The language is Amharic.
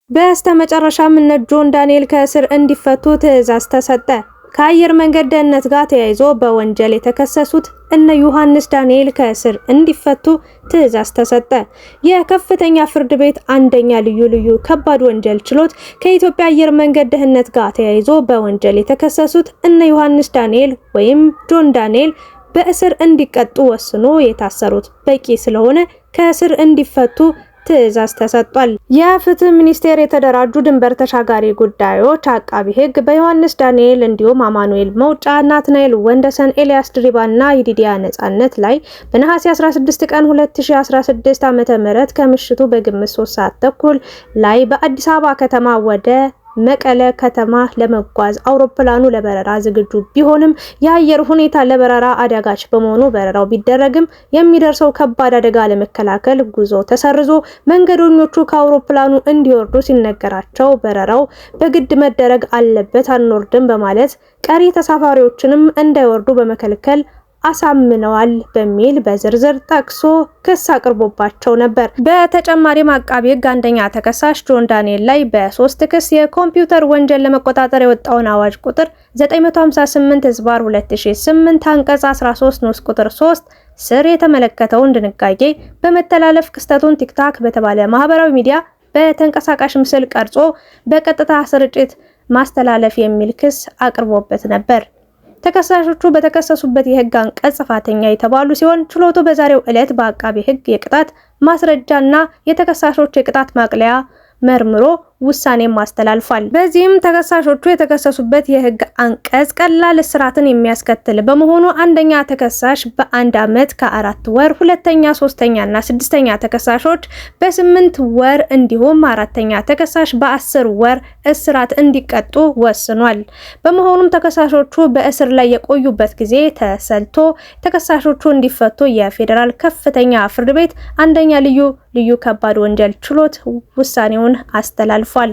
በስተመጨረሻም እነ ጆን ዳንኤል ከእስር እንዲፈቱ ትዕዛዝ ተሰጠ። ከአየር መንገድ ደህንነት ጋር ተያይዞ በወንጀል የተከሰሱት እነ ዮሐንስ ዳንኤል ከእስር እንዲፈቱ ትዕዛዝ ተሰጠ። የከፍተኛ ፍርድ ቤት አንደኛ ልዩ ከባድ ወንጀል ችሎት ከኢትዮጵያ አየር መንገድ ደህንነት ጋር ተያይዞ በወንጀል የተከሰሱት እነ ዮሐንስ ዳንኤል ወይም ጆን ዳንኤል በእስር እንዲቀጡ ወስኖ የታሰሩት በቂ ስለሆነ ከእስር እንዲፈቱ ትዕዛዝ ተሰጥቷል። የፍትህ ሚኒስቴር የተደራጁ ድንበር ተሻጋሪ ጉዳዮች አቃቢ ህግ በዮሐንስ ዳንኤል እንዲሁም አማኑኤል መውጫ፣ ናትናኤል ወንደሰን፣ ኤልያስ ድሪባና ይዲዲያ ነጻነት ላይ በነሐሴ 16 ቀን 2016 ዓ.ም ከምሽቱ በግምት 3 ሰዓት ተኩል ላይ በአዲስ አበባ ከተማ ወደ መቀለ ከተማ ለመጓዝ አውሮፕላኑ ለበረራ ዝግጁ ቢሆንም የአየር ሁኔታ ለበረራ አዳጋች በመሆኑ በረራው ቢደረግም የሚደርሰው ከባድ አደጋ ለመከላከል ጉዞ ተሰርዞ መንገደኞቹ ከአውሮፕላኑ እንዲወርዱ ሲነገራቸው በረራው በግድ መደረግ አለበት አንወርድም በማለት ቀሪ ተሳፋሪዎችንም እንዳይወርዱ በመከልከል አሳምነዋል በሚል በዝርዝር ጠቅሶ ክስ አቅርቦባቸው ነበር። በተጨማሪም አቃቢ ህግ አንደኛ ተከሳሽ ጆን ዳንኤል ላይ በ3 ክስ የኮምፒውተር ወንጀል ለመቆጣጠር የወጣውን አዋጅ ቁጥር 958/2008 አንቀጽ 13 ንዑስ ቁጥር 3 ስር የተመለከተውን ድንጋጌ በመተላለፍ ክስተቱን ቲክታክ በተባለ ማህበራዊ ሚዲያ በተንቀሳቃሽ ምስል ቀርጾ በቀጥታ ስርጭት ማስተላለፍ የሚል ክስ አቅርቦበት ነበር። ተከሳሾቹ በተከሰሱበት የህግ አንቀጽ ጥፋተኛ የተባሉ ሲሆን ችሎቱ በዛሬው ዕለት በአቃቢ ህግ የቅጣት ማስረጃና የተከሳሾች የቅጣት ማቅለያ መርምሮ ውሳኔም አስተላልፏል። በዚህም ተከሳሾቹ የተከሰሱበት የህግ አንቀጽ ቀላል እስራትን የሚያስከትል በመሆኑ አንደኛ ተከሳሽ በ1 ዓመት ከ4 ወር፣ ሁለተኛ፣ ሶስተኛ እና ስድስተኛ ተከሳሾች በ8 ወር እንዲሁም አራተኛ ተከሳሽ በ10 ወር እስራት እንዲቀጡ ወስኗል። በመሆኑም ተከሳሾቹ በእስር ላይ የቆዩበት ጊዜ ተሰልቶ ተከሳሾቹ እንዲፈቱ የፌዴራል ከፍተኛ ፍርድ ቤት አንደኛ ልዩ ከባድ ወንጀል ችሎት ውሳኔውን አስተላልፏል።